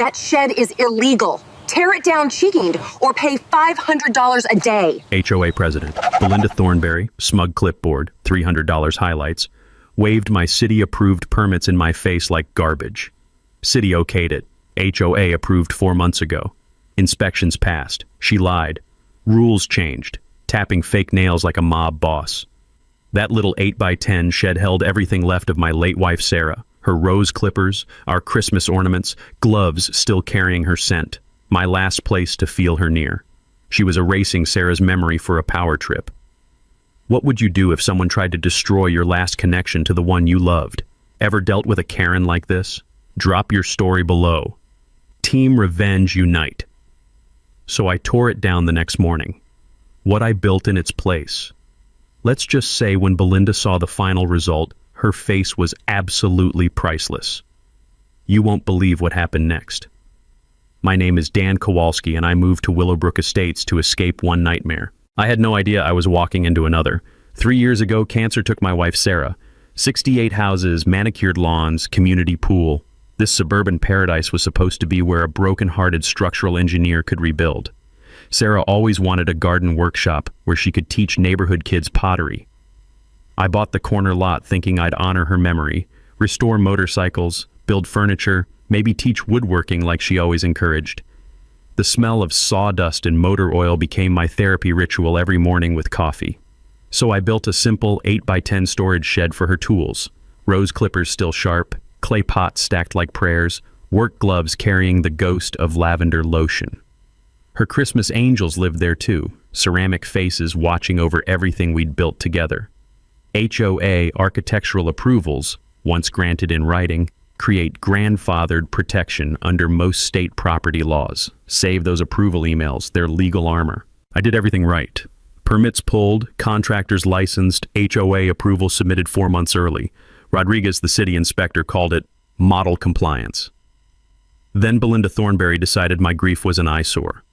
That shed is illegal. Tear it down cheeking or pay $500 a day. HOA president, Belinda Thornberry, smug clipboard, $300 highlights, waved my city-approved permits in my face like garbage. City okayed it. HOA approved 4 months ago. Inspections passed. She lied. Rules changed. Tapping fake nails like a mob boss. That little 8x10 shed held everything left of my late wife Sarah. Her rose clippers, our Christmas ornaments, gloves still carrying her scent. My last place to feel her near. She was erasing Sarah's memory for a power trip. What would you do if someone tried to destroy your last connection to the one you loved? Ever dealt with a Karen like this? Drop your story below. Team Revenge Unite. So I tore it down the next morning. What I built in its place. Let's just say when Belinda saw the final result, her face was absolutely priceless. You won't believe what happened next. My name is Dan Kowalski, and I moved to Willowbrook Estates to escape one nightmare. I had no idea I was walking into another. 3 years ago, cancer took my wife Sarah. 68 houses, manicured lawns, community pool. This suburban paradise was supposed to be where a broken-hearted structural engineer could rebuild. Sarah always wanted a garden workshop where she could teach neighborhood kids pottery. I bought the corner lot thinking I'd honor her memory, restore motorcycles, build furniture, maybe teach woodworking like she always encouraged. The smell of sawdust and motor oil became my therapy ritual every morning with coffee. So I built a simple 8x10 storage shed for her tools, rose clippers still sharp, clay pots stacked like prayers, work gloves carrying the ghost of lavender lotion. Her Christmas angels lived there too, ceramic faces watching over everything we'd built together. HOA architectural approvals, once granted in writing, create grandfathered protection under most state property laws. Save those approval emails, they're legal armor. I did everything right. Permits pulled, contractors licensed, HOA approval submitted 4 months early. Rodriguez, the city inspector, called it model compliance. Then Belinda Thornberry decided my grief was an eyesore.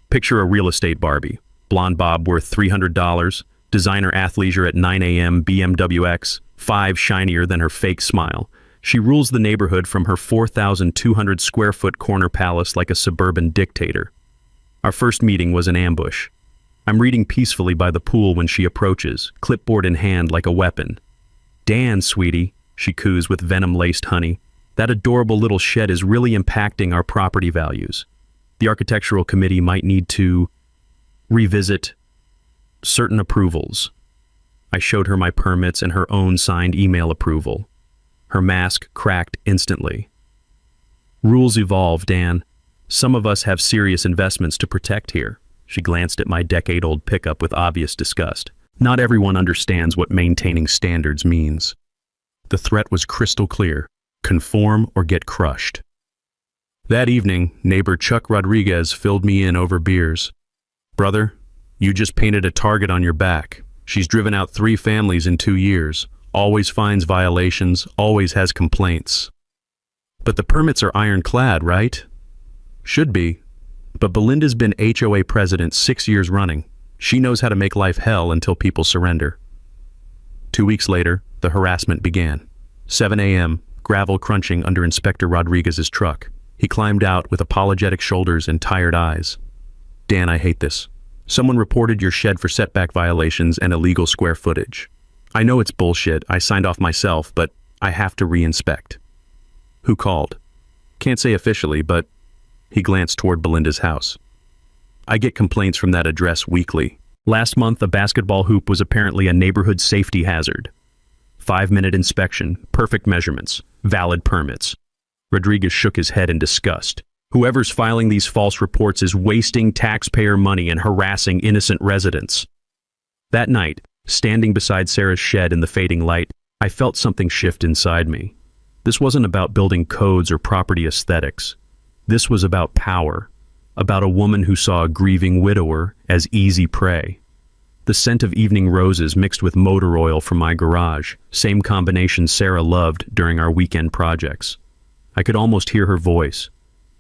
Picture a real estate Barbie. Blonde bob worth $300, designer athleisure at 9 a.m. BMW X, 5 shinier than her fake smile. She rules the neighborhood from her 4,200 square foot corner palace like a suburban dictator. Our first meeting was an ambush. I'm reading peacefully by the pool when she approaches, clipboard in hand like a weapon. Dan, sweetie, she coos with venom-laced honey. That adorable little shed is really impacting our property values. The architectural committee might need to revisit certain approvals. I showed her my permits and her own signed email approval. Her mask cracked instantly. Rules evolve, Dan. Some of us have serious investments to protect here. She glanced at my decade-old pickup with obvious disgust. Not everyone understands what maintaining standards means. The threat was crystal clear. Conform or get crushed. That evening, neighbor Chuck Rodriguez filled me in over beers. Brother, you just painted a target on your back. She's driven out 3 families in 2 years. Always finds violations, always has complaints. But the permits are ironclad, right? Should be. But Belinda's been HOA president 6 years running. She knows how to make life hell until people surrender. 2 weeks later, the harassment began. 7 a.m., gravel crunching under Inspector Rodriguez's truck. He climbed out with apologetic shoulders and tired eyes. Dan, I hate this. Someone reported your shed for setback violations and illegal square footage. I know it's bullshit, I signed off myself, but I have to re-inspect. Who called? Can't say officially, but he glanced toward Belinda's house. I get complaints from that address weekly. Last month, a basketball hoop was apparently a neighborhood safety hazard. 5-minute inspection, perfect measurements, valid permits. Rodriguez shook his head in disgust. Whoever's filing these false reports is wasting taxpayer money and harassing innocent residents. That night, standing beside Sarah's shed in the fading light, I felt something shift inside me. This wasn't about building codes or property aesthetics. This was about power, about a woman who saw a grieving widower as easy prey. The scent of evening roses mixed with motor oil from my garage, same combination Sarah loved during our weekend projects. I could almost hear her voice.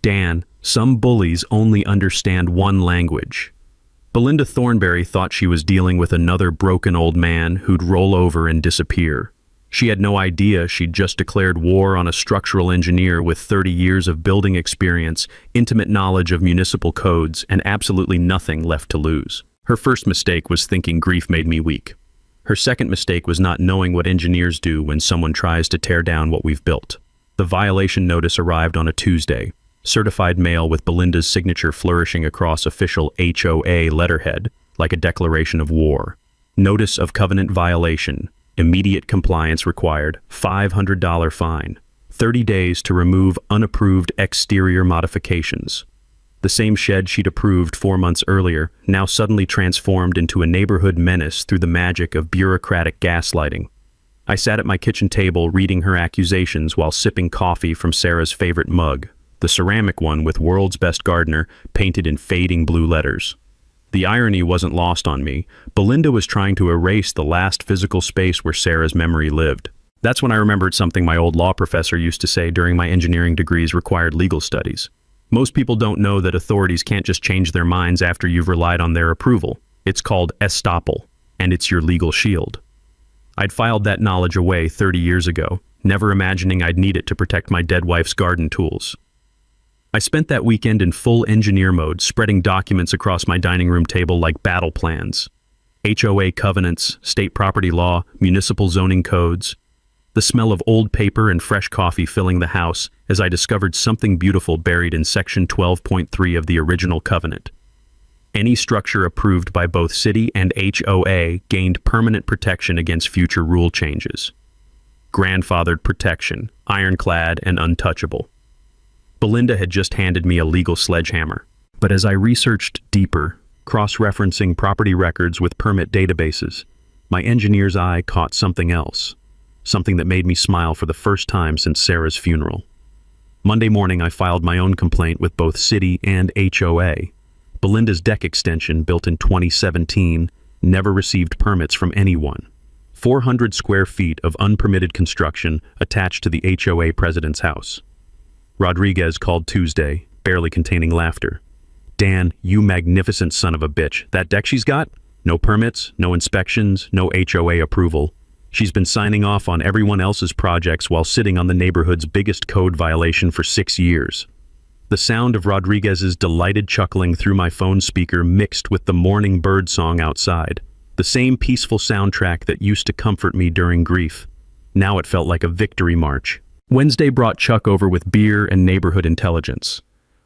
Dan, some bullies only understand one language. Belinda Thornberry thought she was dealing with another broken old man who'd roll over and disappear. She had no idea she'd just declared war on a structural engineer with 30 years of building experience, intimate knowledge of municipal codes, and absolutely nothing left to lose. Her first mistake was thinking grief made me weak. Her second mistake was not knowing what engineers do when someone tries to tear down what we've built. The violation notice arrived on a Tuesday, certified mail with Belinda's signature flourishing across official HOA letterhead, like a declaration of war. Notice of covenant violation. Immediate compliance required, $500 fine, 30 days to remove unapproved exterior modifications. The same shed she'd approved 4 months earlier, now suddenly transformed into a neighborhood menace through the magic of bureaucratic gaslighting. I sat at my kitchen table reading her accusations while sipping coffee from Sarah's favorite mug, the ceramic one with "World's Best Gardener" painted in fading blue letters. The irony wasn't lost on me. Belinda was trying to erase the last physical space where Sarah's memory lived. That's when I remembered something my old law professor used to say during my engineering degree's required legal studies. Most people don't know that authorities can't just change their minds after you've relied on their approval. It's called estoppel, and it's your legal shield. I'd filed that knowledge away 30 years ago, never imagining I'd need it to protect my dead wife's garden tools. I spent that weekend in full engineer mode, spreading documents across my dining room table like battle plans. HOA covenants, state property law, municipal zoning codes. The smell of old paper and fresh coffee filling the house as I discovered something beautiful buried in Section 12.3 of the original covenant. Any structure approved by both city and HOA gained permanent protection against future rule changes. Grandfathered protection, ironclad and untouchable. Belinda had just handed me a legal sledgehammer, but as I researched deeper, cross-referencing property records with permit databases, my engineer's eye caught something else, something that made me smile for the first time since Sarah's funeral. Monday morning, I filed my own complaint with both city and HOA. Belinda's deck extension, built in 2017, never received permits from anyone. 400 square feet of unpermitted construction attached to the HOA president's house. Rodriguez called Tuesday, barely containing laughter. "Dan, you magnificent son of a bitch. That deck she's got? No permits, no inspections, no HOA approval. She's been signing off on everyone else's projects while sitting on the neighborhood's biggest code violation for 6 years." The sound of Rodriguez's delighted chuckling through my phone speaker mixed with the morning bird song outside. The same peaceful soundtrack that used to comfort me during grief. Now it felt like a victory march. Wednesday brought Chuck over with beer and neighborhood intelligence.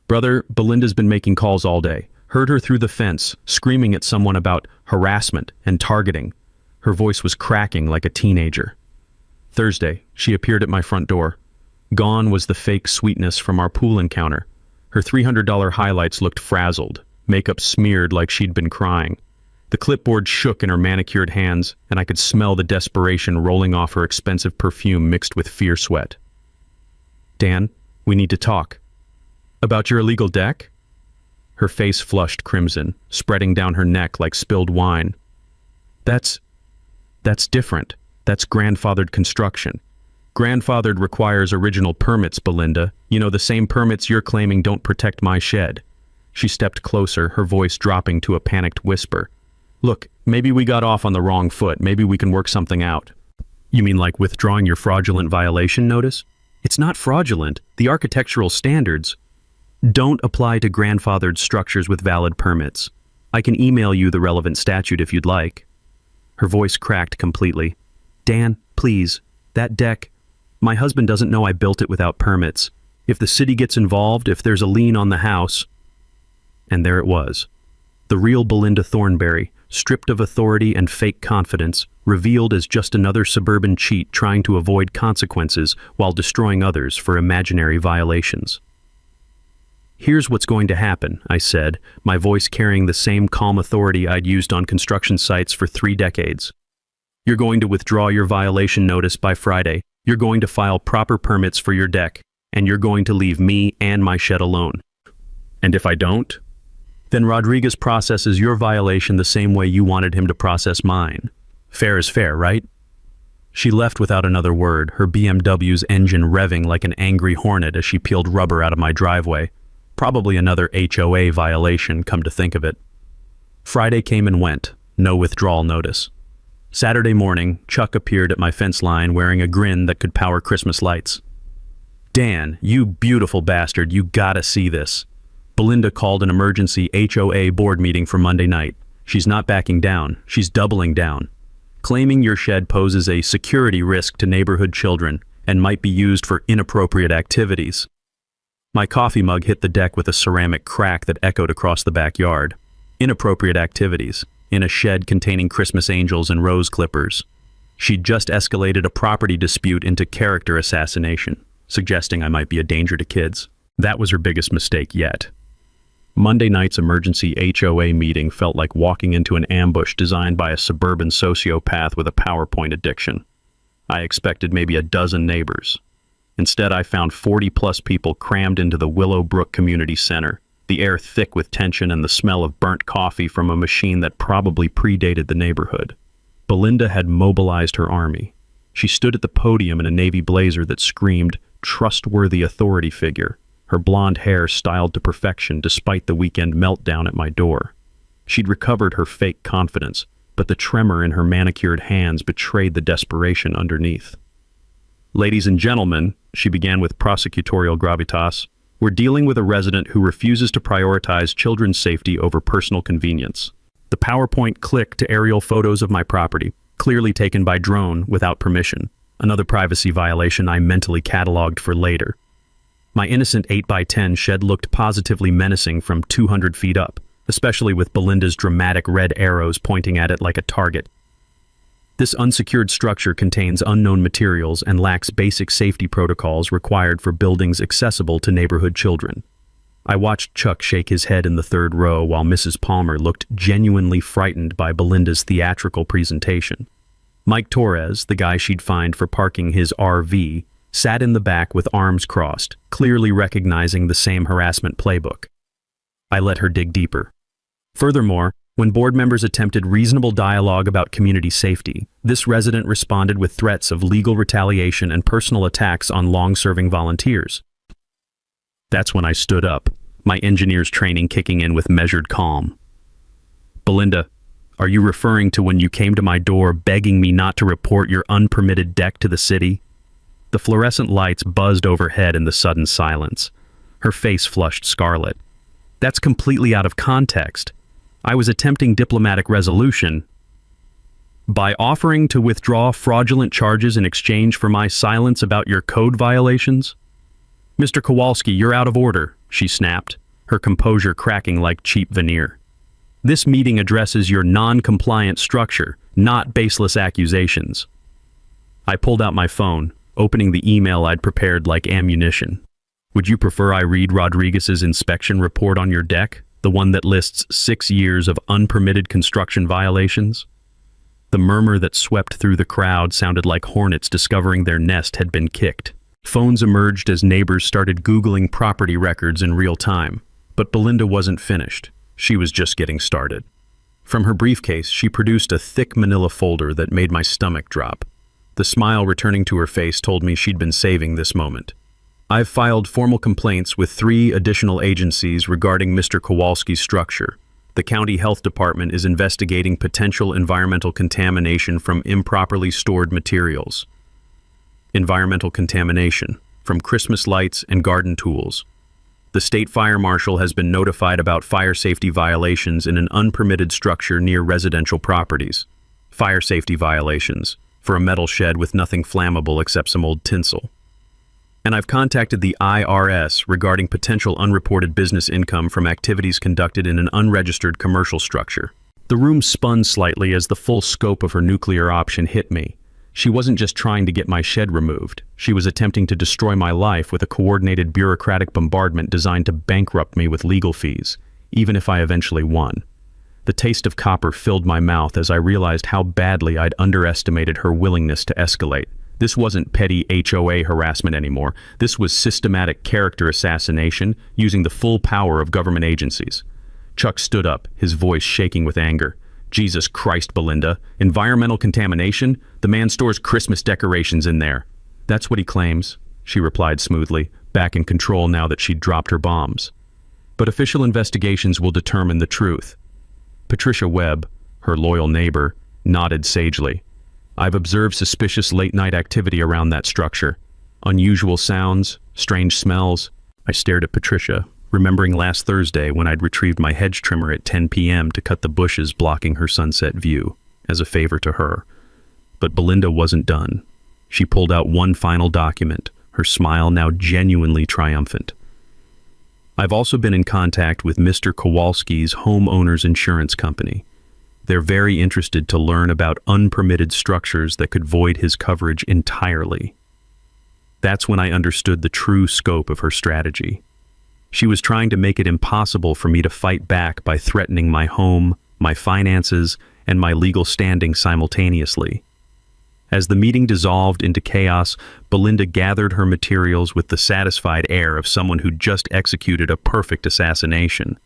"Brother, Belinda's been making calls all day. Heard her through the fence, screaming at someone about harassment and targeting. Her voice was cracking like a teenager." Thursday, she appeared at my front door. Gone was the fake sweetness from our pool encounter. Her $300 highlights looked frazzled, makeup smeared like she'd been crying. The clipboard shook in her manicured hands, and I could smell the desperation rolling off her expensive perfume mixed with fear sweat. "Dan, we need to talk." "About your illegal deck?" Her face flushed crimson, spreading down her neck like spilled wine. That's different. That's grandfathered construction. Grandfathered requires original permits, Belinda. You know, the same permits you're claiming don't protect my shed." She stepped closer, her voice dropping to a panicked whisper. "Look, maybe we got off on the wrong foot. Maybe we can work something out." "You mean like withdrawing your fraudulent violation notice?" "It's not fraudulent. The architectural standards don't apply to grandfathered structures with valid permits. I can email you the relevant statute if you'd like." Her voice cracked completely. "Dan, please, that deck, my husband doesn't know I built it without permits. If the city gets involved, if there's a lien on the house..." And there it was. The real Belinda Thornberry, stripped of authority and fake confidence, revealed as just another suburban cheat trying to avoid consequences while destroying others for imaginary violations. "Here's what's going to happen," I said, my voice carrying the same calm authority I'd used on construction sites for 3 decades. "You're going to withdraw your violation notice by Friday. You're going to file proper permits for your deck, and you're going to leave me and my shed alone. And if I don't, then Rodriguez processes your violation the same way you wanted him to process mine. Fair is fair, right?" She left without another word, her BMW's engine revving like an angry hornet as she peeled rubber out of my driveway. Probably another HOA violation, come to think of it. Friday came and went, no withdrawal notice. Saturday morning, Chuck appeared at my fence line wearing a grin that could power Christmas lights. "Dan, you beautiful bastard, you gotta see this. Belinda called an emergency HOA board meeting for Monday night. She's not backing down, she's doubling down. Claiming your shed poses a security risk to neighborhood children and might be used for inappropriate activities." My coffee mug hit the deck with a ceramic crack that echoed across the backyard. Inappropriate activities, in a shed containing Christmas angels and rose clippers. She'd just escalated a property dispute into character assassination, suggesting I might be a danger to kids. That was her biggest mistake yet. Monday night's emergency HOA meeting felt like walking into an ambush designed by a suburban sociopath with a PowerPoint addiction. I expected maybe a dozen neighbors. Instead, I found 40-plus people crammed into the Willowbrook Community Center, the air thick with tension and the smell of burnt coffee from a machine that probably predated the neighborhood. Belinda had mobilized her army. She stood at the podium in a navy blazer that screamed, "Trustworthy authority figure," her blonde hair styled to perfection despite the weekend meltdown at my door. She'd recovered her fake confidence, but the tremor in her manicured hands betrayed the desperation underneath. "Ladies and gentlemen," she began with prosecutorial gravitas, "we're dealing with a resident who refuses to prioritize children's safety over personal convenience." The PowerPoint clicked to aerial photos of my property, clearly taken by drone without permission, another privacy violation I mentally cataloged for later. My innocent 8x10 shed looked positively menacing from 200 feet up, especially with Belinda's dramatic red arrows pointing at it like a target. This unsecured structure contains unknown materials and lacks basic safety protocols required for buildings accessible to neighborhood children. I watched Chuck shake his head in the third row while Mrs. Palmer looked genuinely frightened by Belinda's theatrical presentation. Mike Torres, the guy she'd fined for parking his RV, sat in the back with arms crossed, clearly recognizing the same harassment playbook. I let her dig deeper. Furthermore, when board members attempted reasonable dialogue about community safety, this resident responded with threats of legal retaliation and personal attacks on long-serving volunteers. That's when I stood up, my engineer's training kicking in with measured calm. "Belinda, are you referring to when you came to my door begging me not to report your unpermitted deck to the city?" The fluorescent lights buzzed overhead in the sudden silence. Her face flushed scarlet. "That's completely out of context. I was attempting diplomatic resolution by offering to withdraw fraudulent charges in exchange for my silence about your code violations." "Mr. Kowalski, you're out of order," she snapped, her composure cracking like cheap veneer. "This meeting addresses your non-compliant structure, not baseless accusations." I pulled out my phone, opening the email I'd prepared like ammunition. "Would you prefer I read Rodriguez's inspection report on your deck? The one that lists 6 years of unpermitted construction violations?" The murmur that swept through the crowd sounded like hornets discovering their nest had been kicked. Phones emerged as neighbors started Googling property records in real time. But Belinda wasn't finished. She was just getting started. From her briefcase, she produced a thick manila folder that made my stomach drop. The smile returning to her face told me she'd been saving this moment. "I've filed formal complaints with 3 additional agencies regarding Mr. Kowalski's structure. The county health department is investigating potential environmental contamination from improperly stored materials. Environmental contamination from Christmas lights and garden tools. The state fire marshal has been notified about fire safety violations in an unpermitted structure near residential properties. Fire safety violations for a metal shed with nothing flammable except some old tinsel. And I've contacted the IRS regarding potential unreported business income from activities conducted in an unregistered commercial structure." The room spun slightly as the full scope of her nuclear option hit me. She wasn't just trying to get my shed removed. She was attempting to destroy my life with a coordinated bureaucratic bombardment designed to bankrupt me with legal fees, even if I eventually won. The taste of copper filled my mouth as I realized how badly I'd underestimated her willingness to escalate. This wasn't petty HOA harassment anymore. This was systematic character assassination using the full power of government agencies. Chuck stood up, his voice shaking with anger. "Jesus Christ, Belinda. Environmental contamination? The man stores Christmas decorations in there." "That's what he claims," she replied smoothly, back in control now that she'd dropped her bombs. "But official investigations will determine the truth." Patricia Webb, her loyal neighbor, nodded sagely. I've observed suspicious late-night activity around that structure. Unusual sounds, strange smells. I stared at Patricia, remembering last Thursday when I'd retrieved my hedge trimmer at 10 p.m. to cut the bushes blocking her sunset view, as a favor to her. But Belinda wasn't done. She pulled out one final document, her smile now genuinely triumphant. I've also been in contact with Mr. Kowalski's homeowner's insurance company. They're very interested to learn about unpermitted structures that could void his coverage entirely. That's when I understood the true scope of her strategy. She was trying to make it impossible for me to fight back by threatening my home, my finances, and my legal standing simultaneously. As the meeting dissolved into chaos, Belinda gathered her materials with the satisfied air of someone who'd just executed a perfect assassination.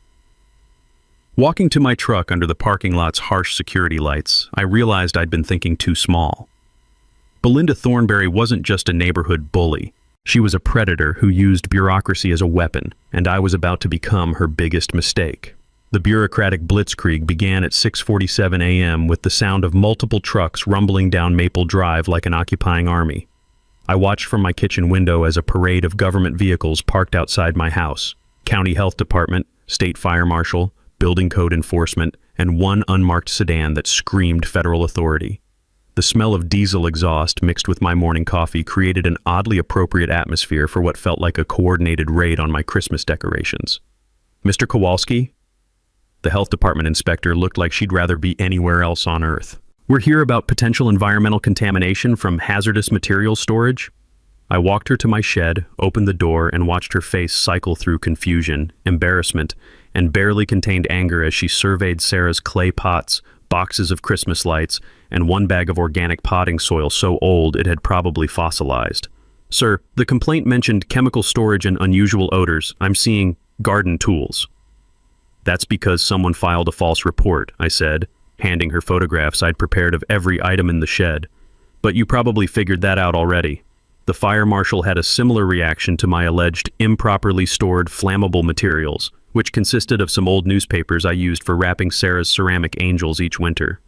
Walking to my truck under the parking lot's harsh security lights, I realized I'd been thinking too small. Belinda Thornberry wasn't just a neighborhood bully. She was a predator who used bureaucracy as a weapon, and I was about to become her biggest mistake. The bureaucratic blitzkrieg began at 6:47 a.m. with the sound of multiple trucks rumbling down Maple Drive like an occupying army. I watched from my kitchen window as a parade of government vehicles parked outside my house. County Health Department, State Fire Marshal, Building Code Enforcement, and one unmarked sedan that screamed federal authority. The smell of diesel exhaust mixed with my morning coffee created an oddly appropriate atmosphere for what felt like a coordinated raid on my Christmas decorations. Mr. Kowalski? The health department inspector looked like she'd rather be anywhere else on Earth. We're here about potential environmental contamination from hazardous materials storage. I walked her to my shed, opened the door, and watched her face cycle through confusion, embarrassment, and barely contained anger as she surveyed Sarah's clay pots, boxes of Christmas lights, and one bag of organic potting soil so old it had probably fossilized. Sir, the complaint mentioned chemical storage and unusual odors. I'm seeing garden tools. That's because someone filed a false report, I said, handing her photographs I'd prepared of every item in the shed. But you probably figured that out already. The fire marshal had a similar reaction to my alleged improperly stored flammable materials, which consisted of some old newspapers I used for wrapping Sarah's ceramic angels each winter.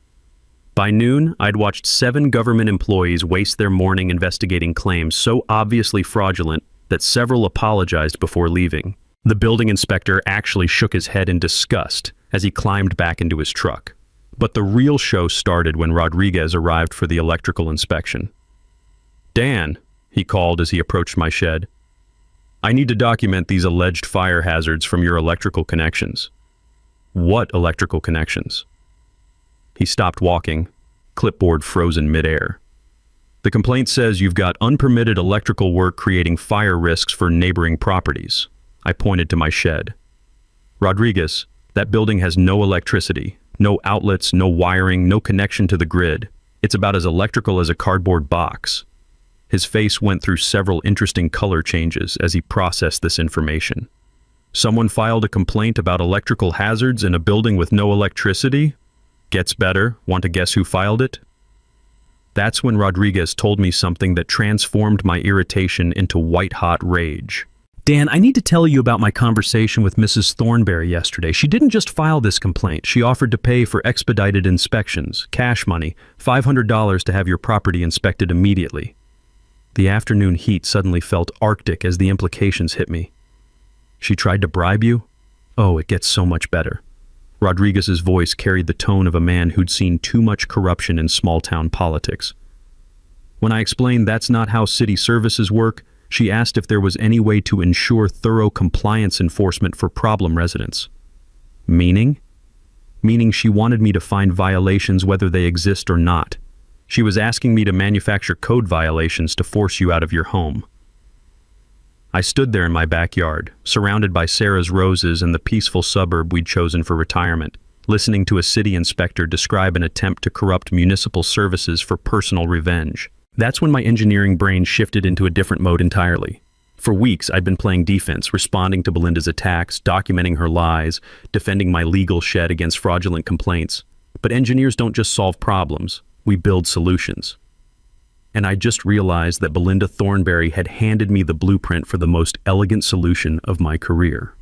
By noon, I'd watched 7 government employees waste their morning investigating claims so obviously fraudulent that several apologized before leaving. The building inspector actually shook his head in disgust as he climbed back into his truck. But the real show started when Rodriguez arrived for the electrical inspection. Dan, he called as he approached my shed. I need to document these alleged fire hazards from your electrical connections. What electrical connections? He stopped walking, clipboard frozen midair. The complaint says you've got unpermitted electrical work creating fire risks for neighboring properties. I pointed to my shed. Rodriguez, that building has no electricity, no outlets, no wiring, no connection to the grid. It's about as electrical as a cardboard box. His face went through several interesting color changes as he processed this information. Someone filed a complaint about electrical hazards in a building with no electricity? Gets better. Want to guess who filed it? That's when Rodriguez told me something that transformed my irritation into white-hot rage. Dan, I need to tell you about my conversation with Mrs. Thornberry yesterday. She didn't just file this complaint. She offered to pay for expedited inspections, cash money, $500 to have your property inspected immediately. The afternoon heat suddenly felt arctic as the implications hit me. She tried to bribe you? Oh, it gets so much better. Rodriguez's voice carried the tone of a man who'd seen too much corruption in small-town politics. When I explained that's not how city services work, she asked if there was any way to ensure thorough compliance enforcement for problem residents. Meaning? Meaning she wanted me to find violations whether they exist or not. She was asking me to manufacture code violations to force you out of your home. I stood there in my backyard, surrounded by Sarah's roses and the peaceful suburb we'd chosen for retirement, listening to a city inspector describe an attempt to corrupt municipal services for personal revenge. That's when my engineering brain shifted into a different mode entirely. For weeks, I'd been playing defense, responding to Belinda's attacks, documenting her lies, defending my legal shed against fraudulent complaints. But engineers don't just solve problems, we build solutions. And I just realized that Belinda Thornberry had handed me the blueprint for the most elegant solution of my career.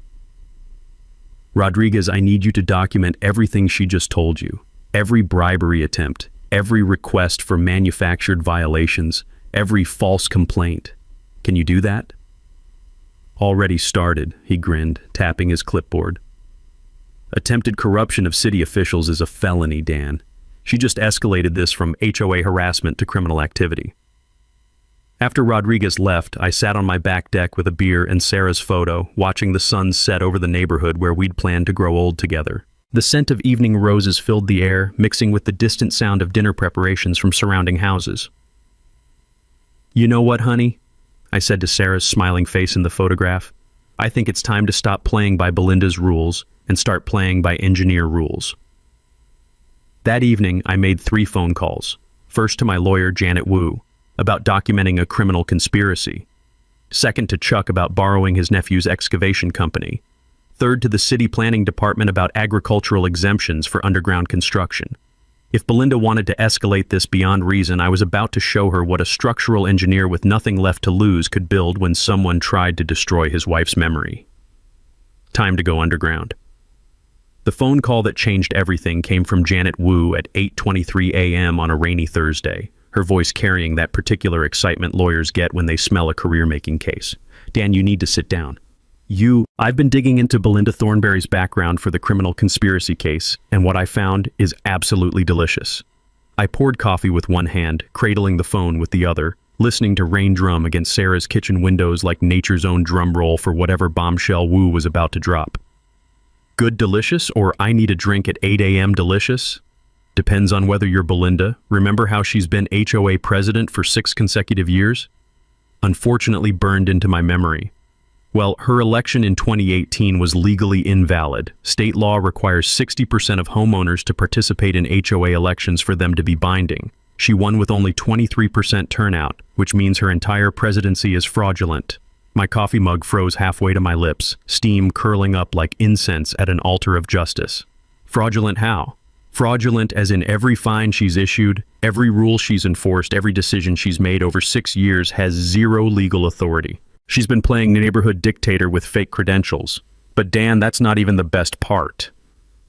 Rodriguez, I need you to document everything she just told you. Every bribery attempt, every request for manufactured violations, every false complaint. Can you do that? Already started, he grinned, tapping his clipboard. Attempted corruption of city officials is a felony, Dan. She just escalated this from HOA harassment to criminal activity. After Rodriguez left, I sat on my back deck with a beer and Sarah's photo, watching the sun set over the neighborhood where we'd planned to grow old together. The scent of evening roses filled the air, mixing with the distant sound of dinner preparations from surrounding houses. "You know what, honey?" I said to Sarah's smiling face in the photograph. "I think it's time to stop playing by Belinda's rules and start playing by engineer rules." That evening, I made 3 phone calls. First to my lawyer, Janet Wu, about documenting a criminal conspiracy. Second to Chuck about borrowing his nephew's excavation company. Third to the city planning department about agricultural exemptions for underground construction. If Belinda wanted to escalate this beyond reason, I was about to show her what a structural engineer with nothing left to lose could build when someone tried to destroy his wife's memory. Time to go underground. The phone call that changed everything came from Janet Wu at 8:23 a.m. on a rainy Thursday, her voice carrying that particular excitement lawyers get when they smell a career-making case. "Dan, you need to sit down. I've been digging into Belinda Thornberry's background for the criminal conspiracy case, and what I found is absolutely delicious." I poured coffee with one hand, cradling the phone with the other, listening to rain drum against Sarah's kitchen windows like nature's own drum roll for whatever bombshell Wu was about to drop. Good delicious, or I need a drink at 8 a.m. delicious? Depends on whether you're Belinda. Remember how she's been HOA president for 6 consecutive years? Unfortunately burned into my memory. Well, her election in 2018 was legally invalid. State law requires 60% of homeowners to participate in HOA elections for them to be binding. She won with only 23% turnout, which means her entire presidency is fraudulent. My coffee mug froze halfway to my lips, steam curling up like incense at an altar of justice. Fraudulent how? Fraudulent as in every fine she's issued, every rule she's enforced, every decision she's made over 6 years has 0 legal authority. She's been playing neighborhood dictator with fake credentials. But Dan, that's not even the best part.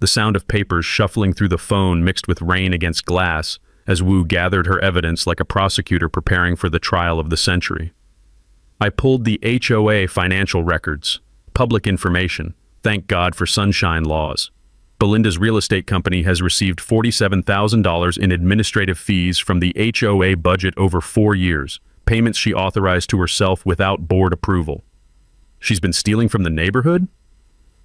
The sound of papers shuffling through the phone mixed with rain against glass as Wu gathered her evidence like a prosecutor preparing for the trial of the century. I pulled the HOA financial records. Public information. Thank God for sunshine laws. Belinda's real estate company has received $47,000 in administrative fees from the HOA budget over 4 years. Payments she authorized to herself without board approval. She's been stealing from the neighborhood?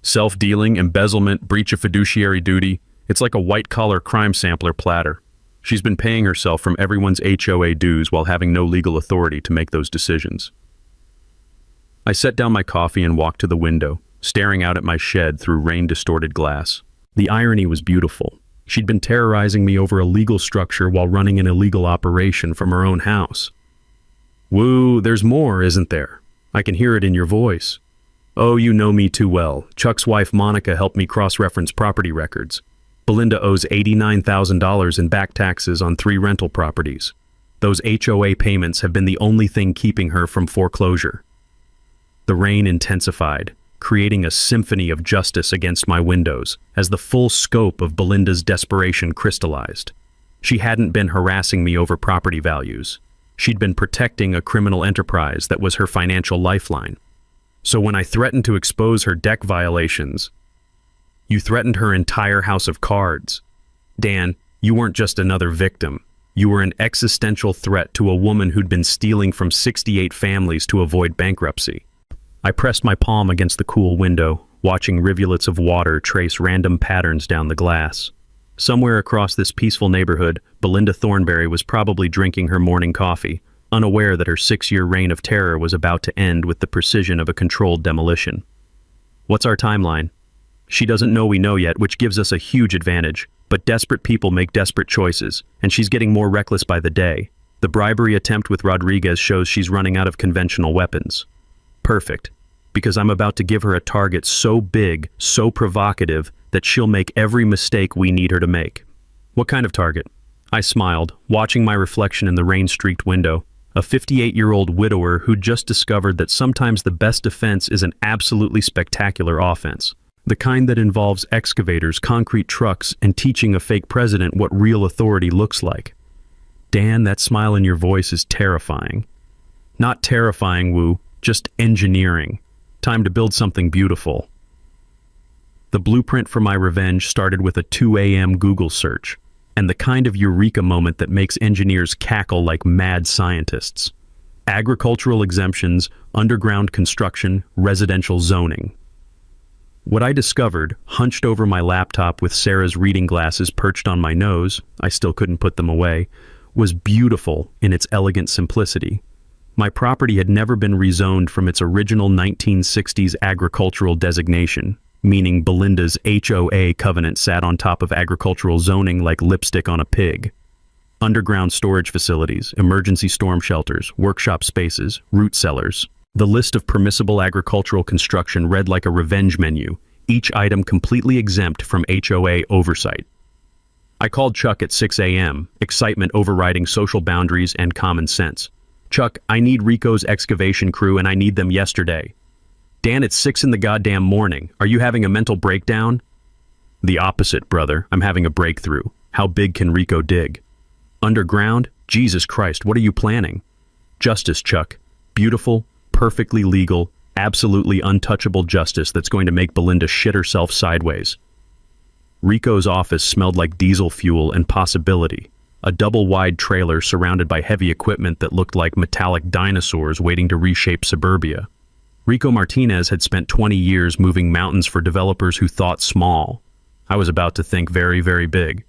Self-dealing, embezzlement, breach of fiduciary duty. It's like a white-collar crime sampler platter. She's been paying herself from everyone's HOA dues while having no legal authority to make those decisions. I set down my coffee and walked to the window, staring out at my shed through rain-distorted glass. The irony was beautiful. She'd been terrorizing me over a legal structure while running an illegal operation from her own house. "Woo, there's more, isn't there? I can hear it in your voice." "Oh, you know me too well. Chuck's wife Monica helped me cross-reference property records. Belinda owes $89,000 in back taxes on 3 rental properties. Those HOA payments have been the only thing keeping her from foreclosure." The rain intensified, creating a symphony of justice against my windows as the full scope of Belinda's desperation crystallized. She hadn't been harassing me over property values. She'd been protecting a criminal enterprise that was her financial lifeline. So when I threatened to expose her deck violations, "You threatened her entire house of cards. Dan, you weren't just another victim. You were an existential threat to a woman who'd been stealing from 68 families to avoid bankruptcy." I pressed my palm against the cool window, watching rivulets of water trace random patterns down the glass. Somewhere across this peaceful neighborhood, Belinda Thornberry was probably drinking her morning coffee, unaware that her 6-year reign of terror was about to end with the precision of a controlled demolition. What's our timeline? She doesn't know we know yet, which gives us a huge advantage, but desperate people make desperate choices, and she's getting more reckless by the day. The bribery attempt with Rodriguez shows she's running out of conventional weapons. Perfect, because I'm about to give her a target so big, so provocative, that she'll make every mistake we need her to make. What kind of target? I smiled, watching my reflection in the rain-streaked window, a 58-year-old widower who'd just discovered that sometimes the best defense is an absolutely spectacular offense. The kind that involves excavators, concrete trucks, and teaching a fake president what real authority looks like. Dan, that smile in your voice is terrifying. Not terrifying, Wu, just engineering. Time to build something beautiful. The blueprint for my revenge started with a 2 a.m. Google search, and the kind of eureka moment that makes engineers cackle like mad scientists. Agricultural exemptions, underground construction, residential zoning. What I discovered, hunched over my laptop with Sarah's reading glasses perched on my nose, I still couldn't put them away, was beautiful in its elegant simplicity. My property had never been rezoned from its original 1960s agricultural designation, meaning Belinda's HOA covenant sat on top of agricultural zoning like lipstick on a pig. Underground storage facilities, emergency storm shelters, workshop spaces, root cellars. The list of permissible agricultural construction read like a revenge menu, each item completely exempt from HOA oversight. I called Chuck at 6 a.m., excitement overriding social boundaries and common sense. Chuck, I need Rico's excavation crew and I need them yesterday. Dan, it's 6 in the goddamn morning. Are you having a mental breakdown? The opposite, brother. I'm having a breakthrough. How big can Rico dig? Underground? Jesus Christ, what are you planning? Justice, Chuck. Beautiful, perfectly legal, absolutely untouchable justice that's going to make Belinda shit herself sideways. Rico's office smelled like diesel fuel and possibility. A double-wide trailer surrounded by heavy equipment that looked like metallic dinosaurs waiting to reshape suburbia. Rico Martinez had spent 20 years moving mountains for developers who thought small. I was about to think very, very big.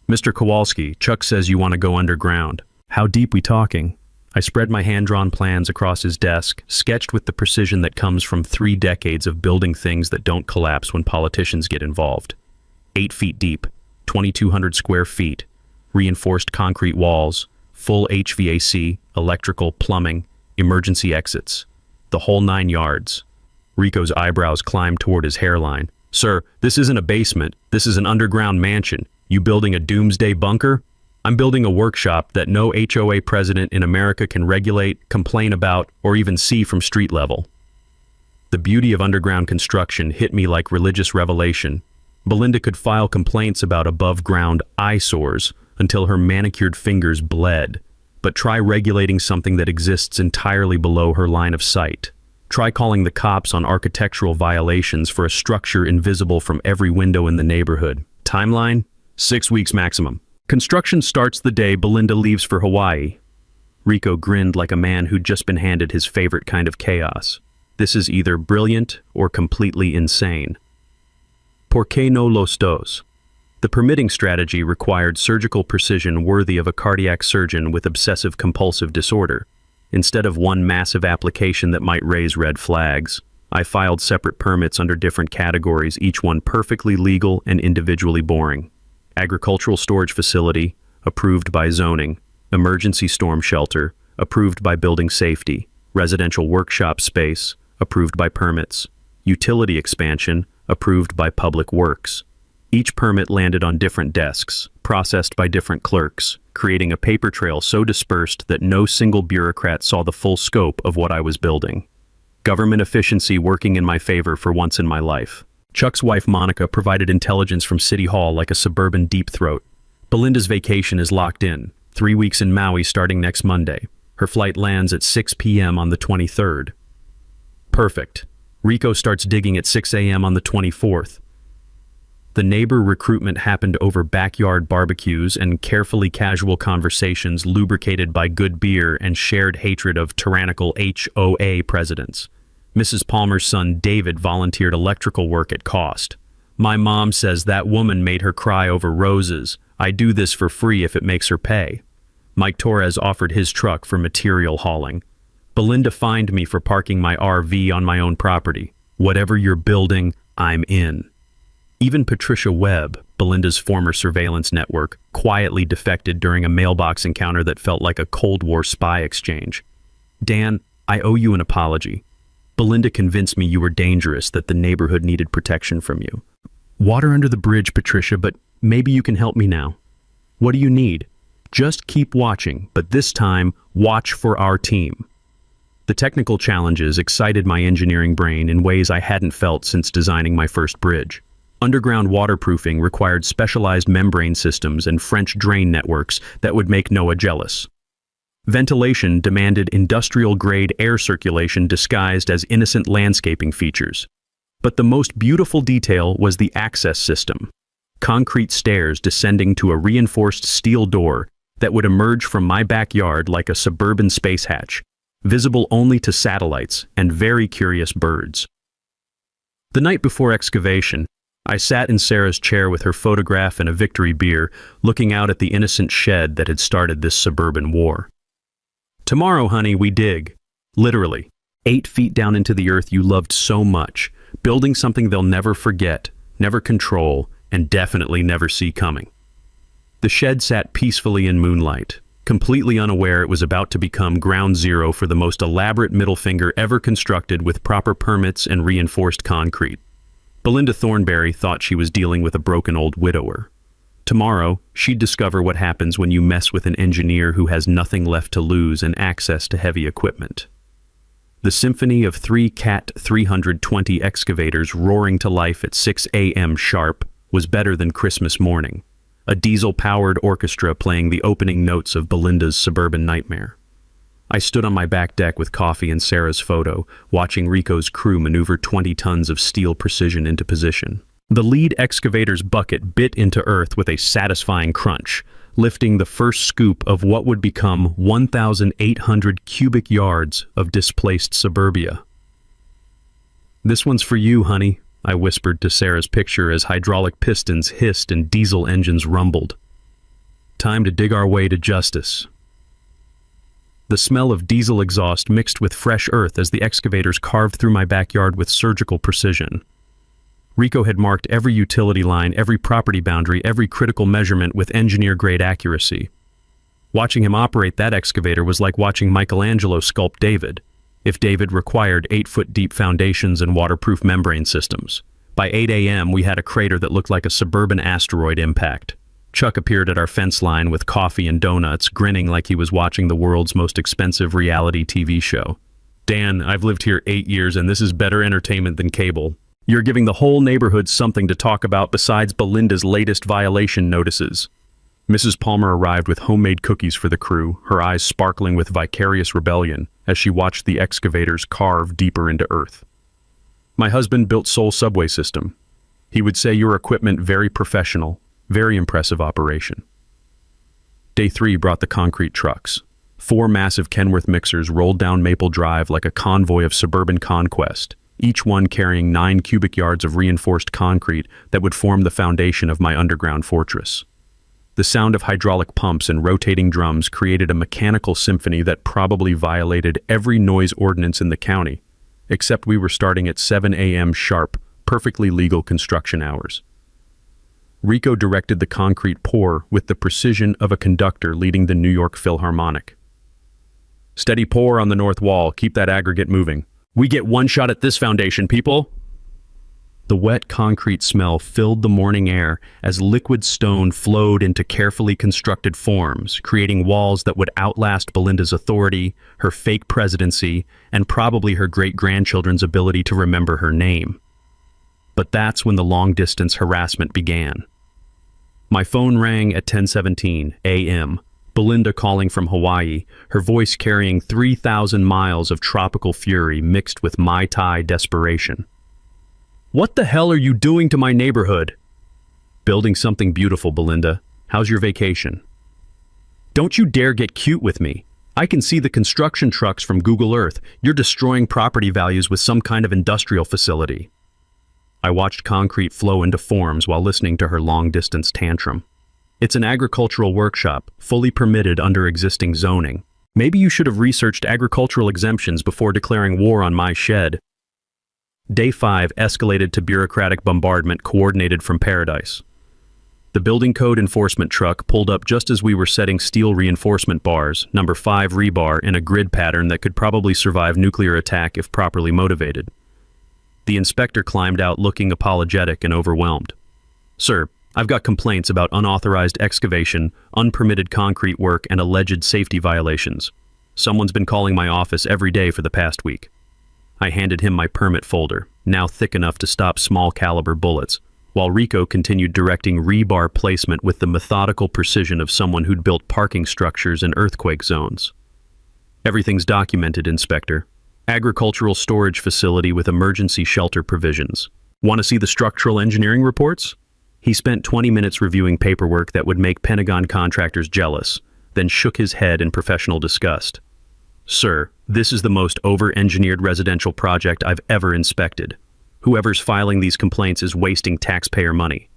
Mr. Kowalski, Chuck says you want to go underground. How deep we talking? I spread my hand-drawn plans across his desk, sketched with the precision that comes from 3 decades of building things that don't collapse when politicians get involved. 8 feet deep, 2,200 square feet, reinforced concrete walls, full HVAC, electrical, plumbing, emergency exits. The whole 9 yards. Rico's eyebrows climbed toward his hairline. Sir, this isn't a basement. This is an underground mansion. You building a doomsday bunker? I'm building a workshop that no HOA president in America can regulate, complain about, or even see from street level. The beauty of underground construction hit me like religious revelation. Belinda could file complaints about above-ground eyesores until her manicured fingers bled. But try regulating something that exists entirely below her line of sight. Try calling the cops on architectural violations for a structure invisible from every window in the neighborhood. Timeline? 6 weeks maximum. Construction starts the day Belinda leaves for Hawaii. Rico grinned like a man who'd just been handed his favorite kind of chaos. This is either brilliant or completely insane. ¿Por qué no los dos? The permitting strategy required surgical precision worthy of a cardiac surgeon with obsessive-compulsive disorder. Instead of one massive application that might raise red flags, I filed separate permits under different categories, each one perfectly legal and individually boring. Agricultural storage facility, approved by zoning. Emergency storm shelter, approved by building safety. Residential workshop space, approved by permits. Utility expansion, approved by public works. Each permit landed on different desks, processed by different clerks, creating a paper trail so dispersed that no single bureaucrat saw the full scope of what I was building. Government efficiency working in my favor for once in my life. Chuck's wife Monica provided intelligence from City Hall like a suburban deep throat. Belinda's vacation is locked in, 3 weeks in Maui starting next Monday. Her flight lands at 6 p.m. on the 23rd. Perfect. Rico starts digging at 6 a.m. on the 24th. The neighbor recruitment happened over backyard barbecues and carefully casual conversations lubricated by good beer and shared hatred of tyrannical HOA presidents. Mrs. Palmer's son David volunteered electrical work at cost. My mom says that woman made her cry over roses. I do this for free if it makes her pay. Mike Torres offered his truck for material hauling. Belinda fined me for parking my RV on my own property. Whatever you're building, I'm in. Even Patricia Webb, Belinda's former surveillance network, quietly defected during a mailbox encounter that felt like a Cold War spy exchange. Dan, I owe you an apology. Belinda convinced me you were dangerous, that the neighborhood needed protection from you. Water under the bridge, Patricia, but maybe you can help me now. What do you need? Just keep watching, but this time, watch for our team. The technical challenges excited my engineering brain in ways I hadn't felt since designing my first bridge. Underground waterproofing required specialized membrane systems and French drain networks that would make Noah jealous. Ventilation demanded industrial-grade air circulation disguised as innocent landscaping features. But the most beautiful detail was the access system. Concrete stairs descending to a reinforced steel door that would emerge from my backyard like a suburban space hatch, visible only to satellites and very curious birds. The night before excavation, I sat in Sarah's chair with her photograph and a victory beer, looking out at the innocent shed that had started this suburban war. Tomorrow, honey, we dig. Literally. 8 feet down into the earth you loved so much, building something they'll never forget, never control, and definitely never see coming. The shed sat peacefully in moonlight, completely unaware it was about to become ground zero for the most elaborate middle finger ever constructed with proper permits and reinforced concrete. Belinda Thornberry thought she was dealing with a broken old widower. Tomorrow, she'd discover what happens when you mess with an engineer who has nothing left to lose and access to heavy equipment. The symphony of 3 Cat 320 excavators roaring to life at 6 a.m. sharp was better than Christmas morning, a diesel-powered orchestra playing the opening notes of Belinda's Suburban Nightmare. I stood on my back deck with coffee and Sarah's photo, watching Rico's crew maneuver 20 tons of steel precision into position. The lead excavator's bucket bit into earth with a satisfying crunch, lifting the first scoop of what would become 1,800 cubic yards of displaced suburbia. "This one's for you, honey," I whispered to Sarah's picture as hydraulic pistons hissed and diesel engines rumbled. "Time to dig our way to justice." The smell of diesel exhaust mixed with fresh earth as the excavators carved through my backyard with surgical precision. Rico had marked every utility line, every property boundary, every critical measurement with engineer-grade accuracy. Watching him operate that excavator was like watching Michelangelo sculpt David, if David required 8-foot-deep foundations and waterproof membrane systems. By 8 a.m., we had a crater that looked like a suburban asteroid impact. Chuck appeared at our fence line with coffee and donuts, grinning like he was watching the world's most expensive reality TV show. "Dan, I've lived here 8 years and this is better entertainment than cable. You're giving the whole neighborhood something to talk about besides Belinda's latest violation notices." Mrs. Palmer arrived with homemade cookies for the crew, her eyes sparkling with vicarious rebellion as she watched the excavators carve deeper into earth. "My husband built Seoul subway system. He would say your equipment very professional, very impressive operation." Day 3 brought the concrete trucks. 4 massive Kenworth mixers rolled down Maple Drive like a convoy of suburban conquest, each one carrying 9 cubic yards of reinforced concrete that would form the foundation of my underground fortress. The sound of hydraulic pumps and rotating drums created a mechanical symphony that probably violated every noise ordinance in the county, except we were starting at 7 a.m. sharp, perfectly legal construction hours. Rico directed the concrete pour with the precision of a conductor leading the New York Philharmonic. "Steady pour on the north wall, keep that aggregate moving. We get one shot at this foundation, people." The wet concrete smell filled the morning air as liquid stone flowed into carefully constructed forms, creating walls that would outlast Belinda's authority, her fake presidency, and probably her great-grandchildren's ability to remember her name. But that's when the long-distance harassment began. My phone rang at 10:17 a.m., Belinda calling from Hawaii, her voice carrying 3,000 miles of tropical fury mixed with Mai Tai desperation. "What the hell are you doing to my neighborhood?" "Building something beautiful, Belinda. How's your vacation?" "Don't you dare get cute with me. I can see the construction trucks from Google Earth. You're destroying property values with some kind of industrial facility." I watched concrete flow into forms while listening to her long-distance tantrum. "It's an agricultural workshop, fully permitted under existing zoning. Maybe you should have researched agricultural exemptions before declaring war on my shed." Day 5 escalated to bureaucratic bombardment coordinated from paradise. The building code enforcement truck pulled up just as we were setting steel reinforcement bars, number 5 rebar, in a grid pattern that could probably survive nuclear attack if properly motivated. The inspector climbed out looking apologetic and overwhelmed. "Sir, I've got complaints about unauthorized excavation, unpermitted concrete work, and alleged safety violations." Someone's been calling my office every day for the past week. I handed him my permit folder, now thick enough to stop small-caliber bullets, while Rico continued directing rebar placement with the methodical precision of someone who'd built parking structures in earthquake zones. Everything's documented, Inspector. Agricultural storage facility with emergency shelter provisions. Want to see the structural engineering reports? He spent 20 minutes reviewing paperwork that would make Pentagon contractors jealous, then shook his head in professional disgust. Sir, this is the most over-engineered residential project I've ever inspected. Whoever's filing these complaints is wasting taxpayer money.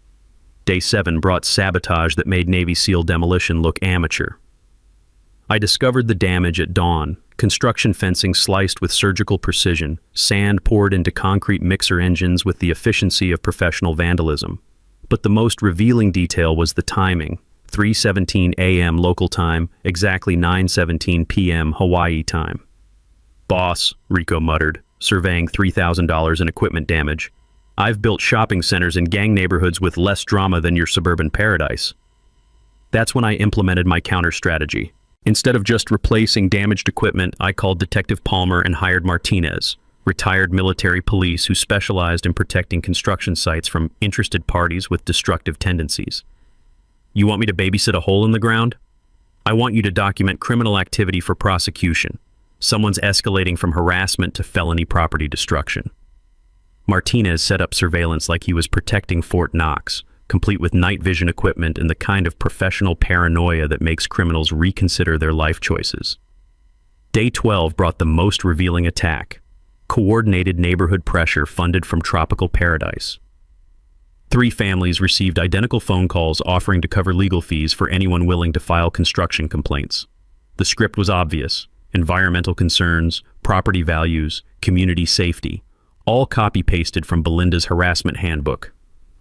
Day 7 brought sabotage that made Navy SEAL demolition look amateur. I discovered the damage at dawn. Construction fencing sliced with surgical precision, sand poured into concrete mixer engines with the efficiency of professional vandalism. But the most revealing detail was the timing. 3:17 a.m. local time, exactly 9:17 p.m. Hawaii time. Boss, Rico muttered, surveying $3,000 in equipment damage. I've built shopping centers in gang neighborhoods with less drama than your suburban paradise. That's when I implemented my counter strategy. Instead of just replacing damaged equipment, I called Detective Palmer and hired Martinez, retired military police who specialized in protecting construction sites from interested parties with destructive tendencies. You want me to babysit a hole in the ground? I want you to document criminal activity for prosecution. Someone's escalating from harassment to felony property destruction. Martinez set up surveillance like he was protecting Fort Knox, complete with night vision equipment and the kind of professional paranoia that makes criminals reconsider their life choices. Day 12 brought the most revealing attack. Coordinated neighborhood pressure funded from tropical paradise. 3 families received identical phone calls offering to cover legal fees for anyone willing to file construction complaints. The script was obvious: environmental concerns, property values, community safety, all copy-pasted from Belinda's harassment handbook.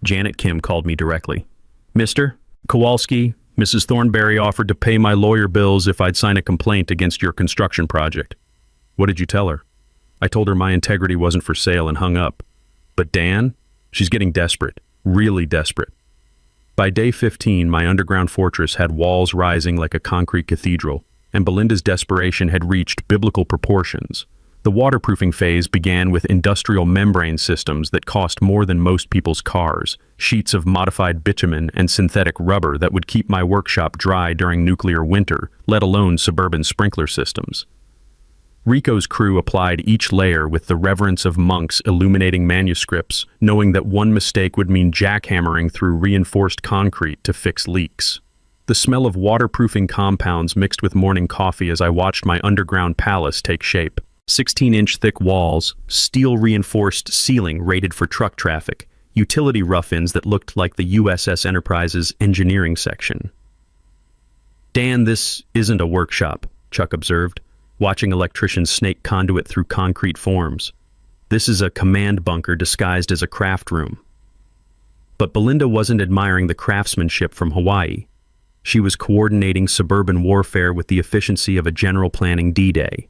Janet Kim called me directly. Mr. Kowalski, Mrs. Thornberry offered to pay my lawyer bills if I'd sign a complaint against your construction project. What did you tell her? I told her my integrity wasn't for sale and hung up. But Dan? She's getting desperate. Really desperate. By day 15, my underground fortress had walls rising like a concrete cathedral, and Belinda's desperation had reached biblical proportions. The waterproofing phase began with industrial membrane systems that cost more than most people's cars, sheets of modified bitumen and synthetic rubber that would keep my workshop dry during nuclear winter, let alone suburban sprinkler systems. Rico's crew applied each layer with the reverence of monks illuminating manuscripts, knowing that one mistake would mean jackhammering through reinforced concrete to fix leaks. The smell of waterproofing compounds mixed with morning coffee as I watched my underground palace take shape. 16-inch thick walls, steel-reinforced ceiling rated for truck traffic, utility rough-ins that looked like the USS Enterprise's engineering section. Dan, this isn't a workshop, Chuck observed, watching electricians snake conduit through concrete forms. This is a command bunker disguised as a craft room. But Belinda wasn't admiring the craftsmanship from Hawaii. She was coordinating suburban warfare with the efficiency of a general planning D-Day.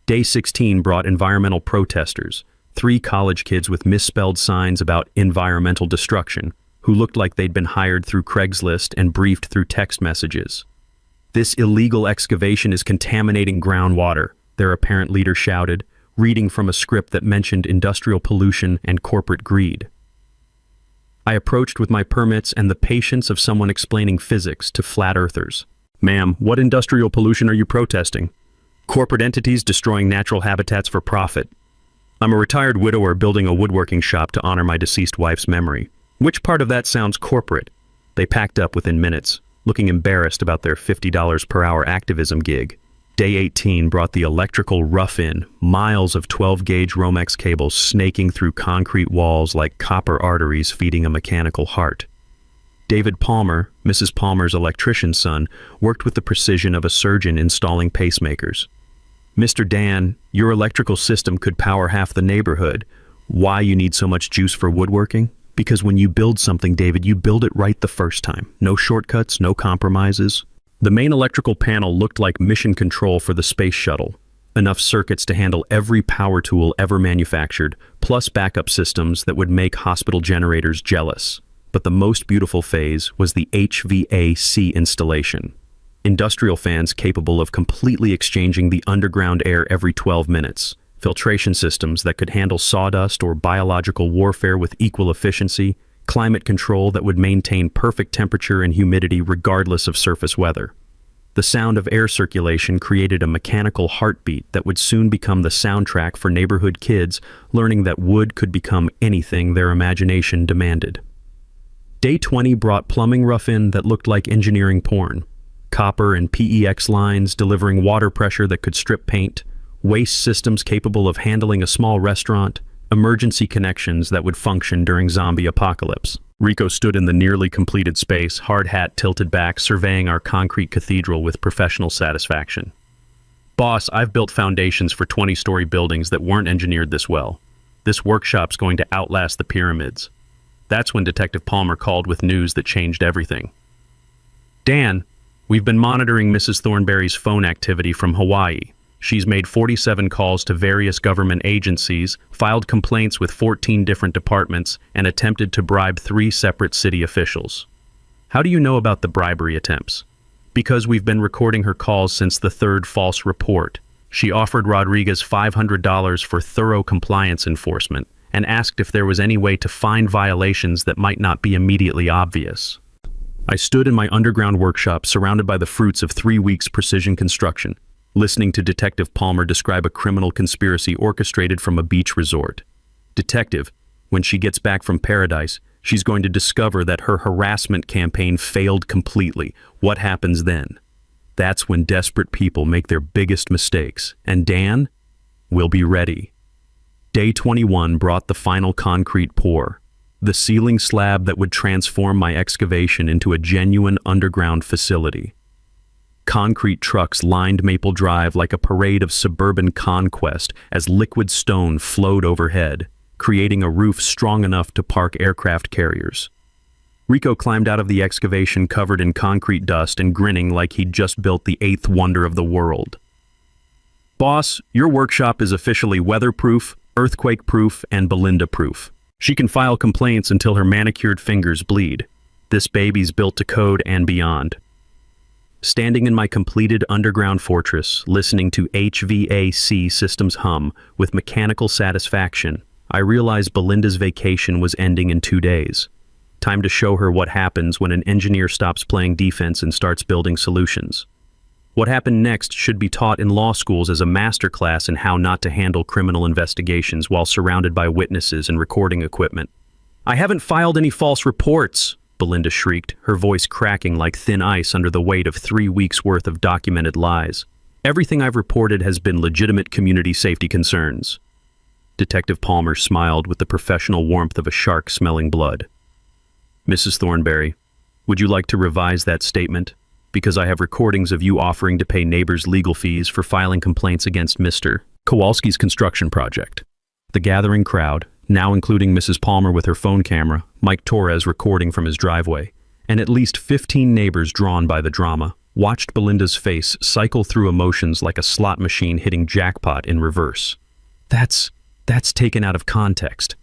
Day 16 brought environmental protesters, 3 college kids with misspelled signs about environmental destruction, who looked like they'd been hired through Craigslist and briefed through text messages. This illegal excavation is contaminating groundwater, their apparent leader shouted, reading from a script that mentioned industrial pollution and corporate greed. I approached with my permits and the patience of someone explaining physics to flat earthers. Ma'am, what industrial pollution are you protesting? Corporate entities destroying natural habitats for profit. I'm a retired widower building a woodworking shop to honor my deceased wife's memory. Which part of that sounds corporate? They packed up within minutes, looking embarrassed about their $50 per hour activism gig. Day 18 brought the electrical rough-in, miles of 12-gauge Romex cables snaking through concrete walls like copper arteries feeding a mechanical heart. David Palmer, Mrs. Palmer's electrician's son, worked with the precision of a surgeon installing pacemakers. Mr. Dan, your electrical system could power half the neighborhood. Why you need so much juice for woodworking? Because when you build something, David, you build it right the first time. No shortcuts, no compromises. The main electrical panel looked like mission control for the space shuttle. Enough circuits to handle every power tool ever manufactured, plus backup systems that would make hospital generators jealous. But the most beautiful phase was the HVAC installation. industrial fans capable of completely exchanging the underground air every 12 minutes, filtration systems that could handle sawdust or biological warfare with equal efficiency, climate control that would maintain perfect temperature and humidity regardless of surface weather. The sound of air circulation created a mechanical heartbeat that would soon become the soundtrack for neighborhood kids learning that wood could become anything their imagination demanded. Day 20 brought plumbing rough-in that looked like engineering porn. Copper and PEX lines delivering water pressure that could strip paint, waste systems capable of handling a small restaurant, emergency connections that would function during zombie apocalypse. Rico stood in the nearly completed space, hard hat tilted back, surveying our concrete cathedral with professional satisfaction. Boss, I've built foundations for 20-story buildings that weren't engineered this well. This workshop's going to outlast the pyramids. That's when Detective Palmer called with news that changed everything. Dan, we've been monitoring Mrs. Thornberry's phone activity from Hawaii. She's made 47 calls to various government agencies, filed complaints with 14 different departments, and attempted to bribe 3 separate city officials. How do you know about the bribery attempts? Because we've been recording her calls since the 3rd false report. She offered Rodriguez $500 for thorough compliance enforcement and asked if there was any way to find violations that might not be immediately obvious. I stood in my underground workshop surrounded by the fruits of 3 weeks' precision construction, listening to Detective Palmer describe a criminal conspiracy orchestrated from a beach resort. Detective, when she gets back from paradise, she's going to discover that her harassment campaign failed completely. What happens then? That's when desperate people make their biggest mistakes. And Dan will be ready. Day 21 brought the final concrete pour, the ceiling slab that would transform my excavation into a genuine underground facility. Concrete trucks lined Maple Drive like a parade of suburban conquest as liquid stone flowed overhead, creating a roof strong enough to park aircraft carriers. Rico climbed out of the excavation covered in concrete dust and grinning like he'd just built the 8th wonder of the world. Boss, your workshop is officially weatherproof, earthquake-proof, and Belinda-proof. She can file complaints until her manicured fingers bleed. This baby's built to code and beyond. Standing in my completed underground fortress, listening to HVAC systems hum with mechanical satisfaction, I realized Belinda's vacation was ending in 2 days. Time to show her what happens when an engineer stops playing defense and starts building solutions. What happened next should be taught in law schools as a masterclass in how not to handle criminal investigations while surrounded by witnesses and recording equipment. I haven't filed any false reports, Belinda shrieked, her voice cracking like thin ice under the weight of 3 weeks' worth of documented lies. Everything I've reported has been legitimate community safety concerns. Detective Palmer smiled with the professional warmth of a shark smelling blood. Mrs. Thornberry, would you like to revise that statement? Because I have recordings of you offering to pay neighbors legal fees for filing complaints against Mr. Kowalski's construction project. The gathering crowd, now including Mrs. Palmer with her phone camera, Mike Torres recording from his driveway, and at least 15 neighbors drawn by the drama, watched Belinda's face cycle through emotions like a slot machine hitting jackpot in reverse. That's taken out of context.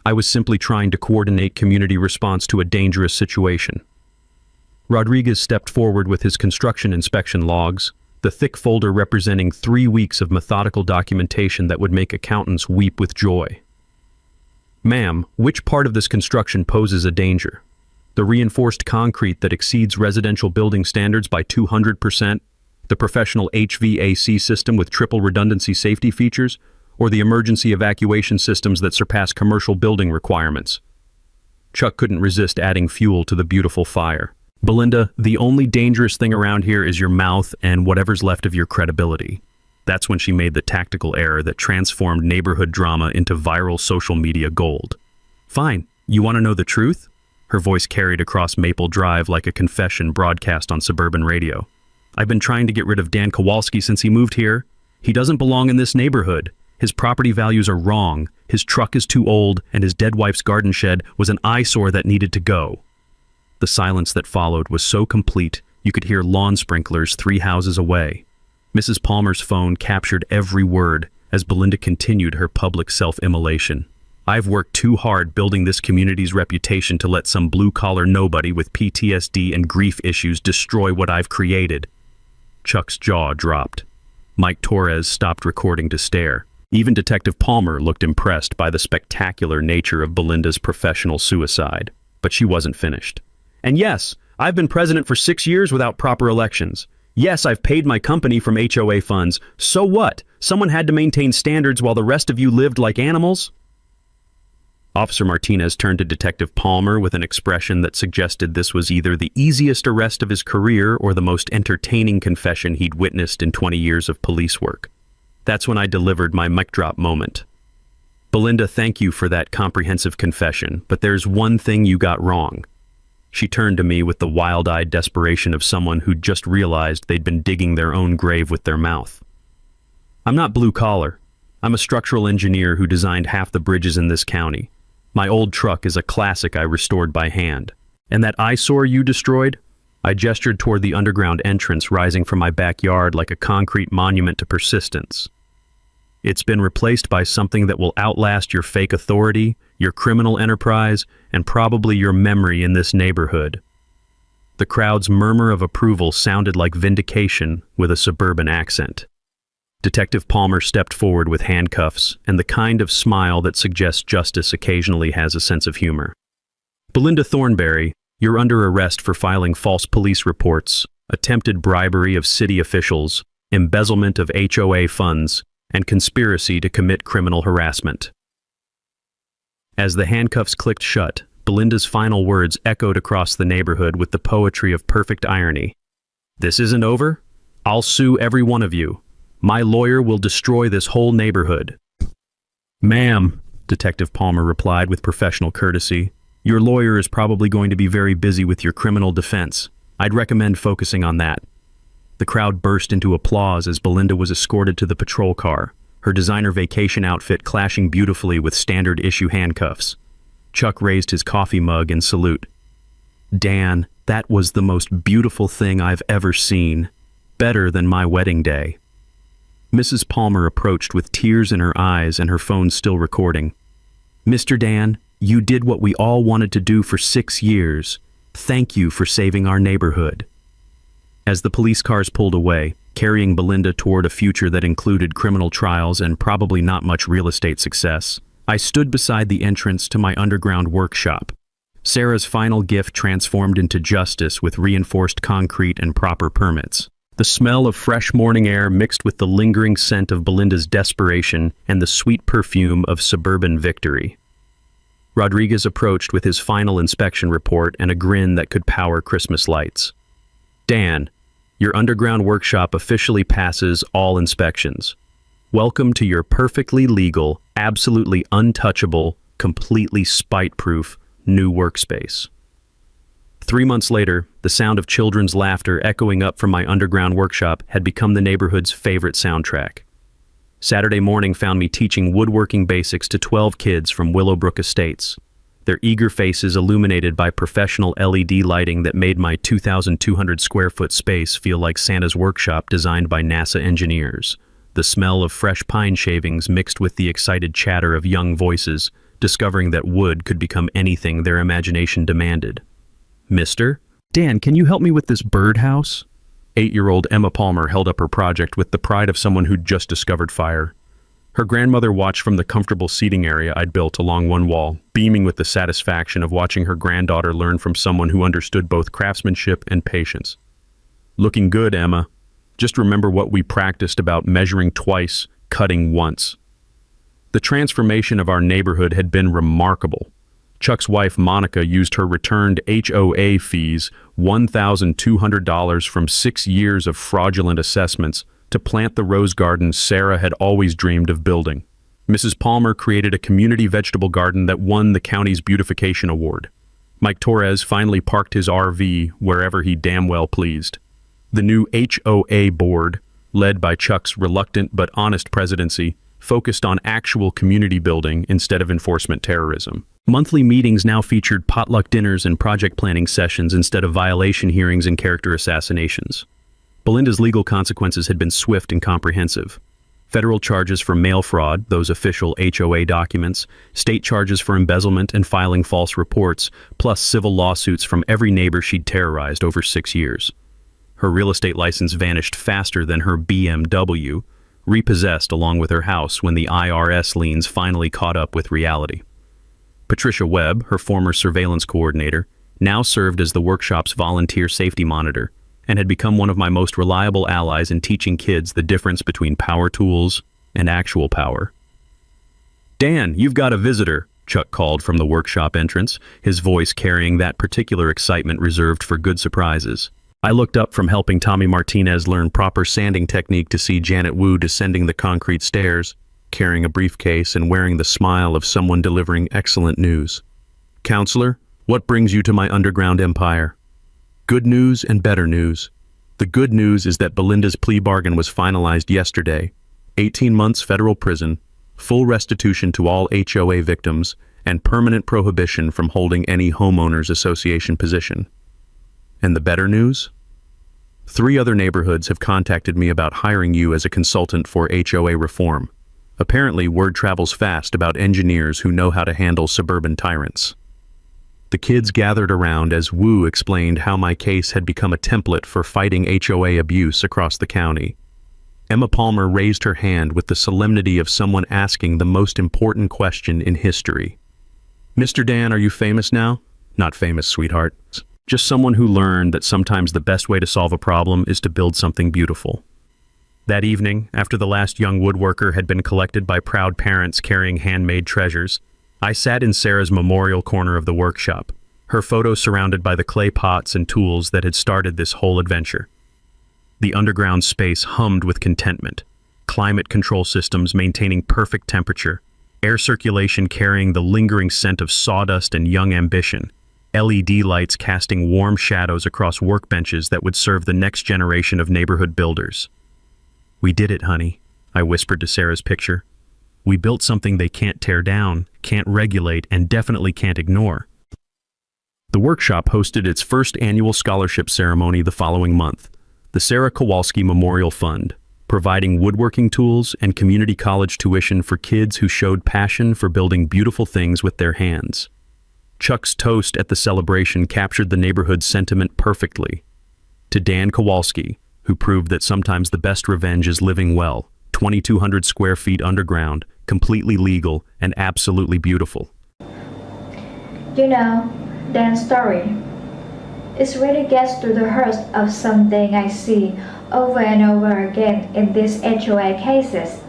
I was simply trying to coordinate community response to a dangerous situation. Rodriguez stepped forward with his construction inspection logs, the thick folder representing 3 weeks of methodical documentation that would make accountants weep with joy. Ma'am, which part of this construction poses a danger? The reinforced concrete that exceeds residential building standards by 200%, the professional HVAC system with triple redundancy safety features, or the emergency evacuation systems that surpass commercial building requirements? Chuck couldn't resist adding fuel to the beautiful fire. Belinda, the only dangerous thing around here is your mouth and whatever's left of your credibility. That's when she made the tactical error that transformed neighborhood drama into viral social media gold. Fine, you want to know the truth? Her voice carried across Maple Drive like a confession broadcast on suburban radio. I've been trying to get rid of Dan Kowalski since he moved here. He doesn't belong in this neighborhood. His property values are wrong, his truck is too old, and his dead wife's garden shed was an eyesore that needed to go. The silence that followed was so complete, you could hear lawn sprinklers 3 houses away. Mrs. Palmer's phone captured every word as Belinda continued her public self-immolation. I've worked too hard building this community's reputation to let some blue-collar nobody with PTSD and grief issues destroy what I've created. Chuck's jaw dropped. Mike Torres stopped recording to stare. Even Detective Palmer looked impressed by the spectacular nature of Belinda's professional suicide. But she wasn't finished. And yes, I've been president for 6 years without proper elections. Yes, I've paid my company from HOA funds. So what? Someone had to maintain standards while the rest of you lived like animals? Officer Martinez turned to Detective Palmer with an expression that suggested this was either the easiest arrest of his career or the most entertaining confession he'd witnessed in 20 years of police work. That's when I delivered my mic drop moment. Belinda, thank you for that comprehensive confession, but there's one thing you got wrong. She turned to me with the wild-eyed desperation of someone who'd just realized they'd been digging their own grave with their mouth. I'm not blue-collar. I'm a structural engineer who designed half the bridges in this county. My old truck is a classic I restored by hand. And that eyesore you destroyed? I gestured toward the underground entrance rising from my backyard like a concrete monument to persistence. It's been replaced by something that will outlast your fake authority, your criminal enterprise, and probably your memory in this neighborhood. The crowd's murmur of approval sounded like vindication with a suburban accent. Detective Palmer stepped forward with handcuffs and the kind of smile that suggests justice occasionally has a sense of humor. Belinda Thornberry, you're under arrest for filing false police reports, attempted bribery of city officials, embezzlement of HOA funds, and conspiracy to commit criminal harassment. As the handcuffs clicked shut, Belinda's final words echoed across the neighborhood with the poetry of perfect irony. This isn't over. I'll sue every one of you. My lawyer will destroy this whole neighborhood. Ma'am, Detective Palmer replied with professional courtesy, your lawyer is probably going to be very busy with your criminal defense. I'd recommend focusing on that. The crowd burst into applause as Belinda was escorted to the patrol car, her designer vacation outfit clashing beautifully with standard issue handcuffs. Chuck raised his coffee mug in salute. Dan, that was the most beautiful thing I've ever seen. Better than my wedding day. Mrs. Palmer approached with tears in her eyes and her phone still recording. Mr. Dan, you did what we all wanted to do for 6 years. Thank you for saving our neighborhood. As the police cars pulled away, carrying Belinda toward a future that included criminal trials and probably not much real estate success, I stood beside the entrance to my underground workshop. Sarah's final gift transformed into justice with reinforced concrete and proper permits. The smell of fresh morning air mixed with the lingering scent of Belinda's desperation and the sweet perfume of suburban victory. Rodriguez approached with his final inspection report and a grin that could power Christmas lights. Dan, your underground workshop officially passes all inspections. Welcome to your perfectly legal, absolutely untouchable, completely spite-proof new workspace. 3 months later, the sound of children's laughter echoing up from my underground workshop had become the neighborhood's favorite soundtrack. Saturday morning found me teaching woodworking basics to 12 kids from Willowbrook Estates, their eager faces illuminated by professional LED lighting that made my 2,200 square foot space feel like Santa's workshop designed by NASA engineers. The smell of fresh pine shavings mixed with the excited chatter of young voices, discovering that wood could become anything their imagination demanded. Mister? Dan, can you help me with this birdhouse? 8-year-old Emma Palmer held up her project with the pride of someone who'd just discovered fire. Her grandmother watched from the comfortable seating area I'd built along one wall, beaming with the satisfaction of watching her granddaughter learn from someone who understood both craftsmanship and patience. Looking good, Emma. Just remember what we practiced about measuring twice, cutting once. The transformation of our neighborhood had been remarkable. Chuck's wife, Monica, used her returned HOA fees, $1,200 from 6 years of fraudulent assessments, to plant the rose garden Sarah had always dreamed of building. Mrs. Palmer created a community vegetable garden that won the county's beautification award. Mike Torres finally parked his RV wherever he damn well pleased. The new HOA board, led by Chuck's reluctant but honest presidency, focused on actual community building instead of enforcement terrorism. Monthly meetings now featured potluck dinners and project planning sessions instead of violation hearings and character assassinations. Belinda's legal consequences had been swift and comprehensive. Federal charges for mail fraud, those official HOA documents, state charges for embezzlement and filing false reports, plus civil lawsuits from every neighbor she'd terrorized over 6 years. Her real estate license vanished faster than her BMW, repossessed along with her house when the IRS liens finally caught up with reality. Patricia Webb, her former surveillance coordinator, now served as the workshop's volunteer safety monitor and had become one of my most reliable allies in teaching kids the difference between power tools and actual power. "Dan, you've got a visitor," Chuck called from the workshop entrance, his voice carrying that particular excitement reserved for good surprises. I looked up from helping Tommy Martinez learn proper sanding technique to see Janet Wu descending the concrete stairs, carrying a briefcase and wearing the smile of someone delivering excellent news. "Counselor, what brings you to my underground empire?" "Good news and better news. The good news is that Belinda's plea bargain was finalized yesterday. 18 months federal prison, full restitution to all HOA victims, and permanent prohibition from holding any homeowners association position. And the better news? 3 other neighborhoods have contacted me about hiring you as a consultant for HOA reform. Apparently, word travels fast about engineers who know how to handle suburban tyrants." The kids gathered around as Wu explained how my case had become a template for fighting HOA abuse across the county. Emma Palmer raised her hand with the solemnity of someone asking the most important question in history. "Mr. Dan, are you famous now?" "Not famous, sweetheart. Just someone who learned that sometimes the best way to solve a problem is to build something beautiful." That evening, after the last young woodworker had been collected by proud parents carrying handmade treasures, I sat in Sarah's memorial corner of the workshop, her photo surrounded by the clay pots and tools that had started this whole adventure. The underground space hummed with contentment, climate control systems maintaining perfect temperature, air circulation carrying the lingering scent of sawdust and young ambition, LED lights casting warm shadows across workbenches that would serve the next generation of neighborhood builders. "We did it, honey," I whispered to Sarah's picture. "We built something they can't tear down, can't regulate, and definitely can't ignore." The workshop hosted its first annual scholarship ceremony the following month, the Sarah Kowalski Memorial Fund, providing woodworking tools and community college tuition for kids who showed passion for building beautiful things with their hands. Chuck's toast at the celebration captured the neighborhood's sentiment perfectly. To Dan Kowalski, who proved that sometimes the best revenge is living well, 2,200 square feet underground, completely legal, and absolutely beautiful. You know, Dan's story. It really gets to the heart of something I see over and over again in these HOA cases.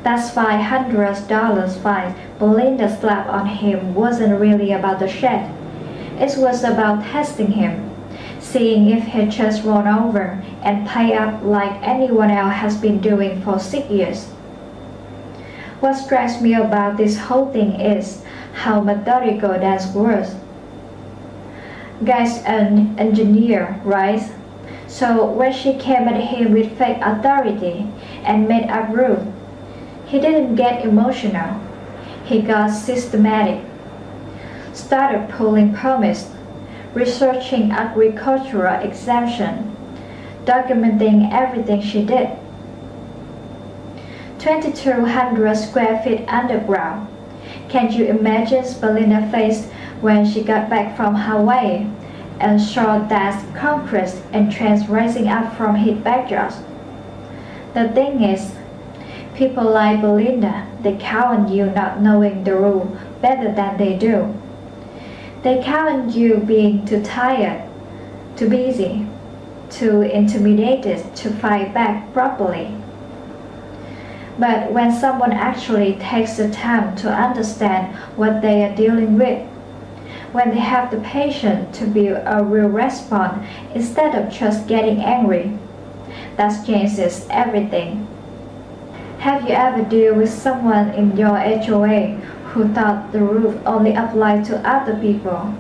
That $500 fine Belinda slapped on him wasn't really about the shed. It was about testing him, seeing if he'd just run over and pay up like anyone else has been doing for 6 years. What strikes me about this whole thing is how methodical that was. Guy's an engineer, right? So when she came at him with fake authority and made up rules, he didn't get emotional. He got systematic. Started pulling permits, researching agricultural exemption, documenting everything she did. 2,200 square feet underground. Can you imagine Belinda's face when she got back from Hawaii and saw that concrete entrance rising up from his backyard? The thing is, people like Belinda, they count on you not knowing the rule better than they do. They count on you being too tired, too busy, too intimidated to fight back properly. But when someone actually takes the time to understand what they are dealing with, when they have the patience to build a real response instead of just getting angry, that changes everything. Have you ever dealt with someone in your HOA who thought the rule only applied to other people?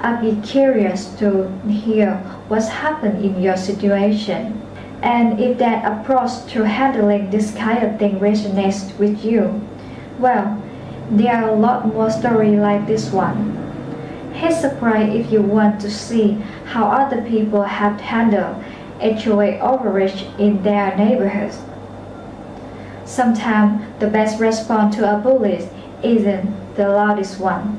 I'd be curious to hear what's happened in your situation. And if that approach to handling this kind of thing resonates with you, well, there are a lot more stories like this one. Hit subscribe if you want to see how other people have handled HOA overreach in their neighborhoods. Sometimes the best response to a bully isn't the loudest one.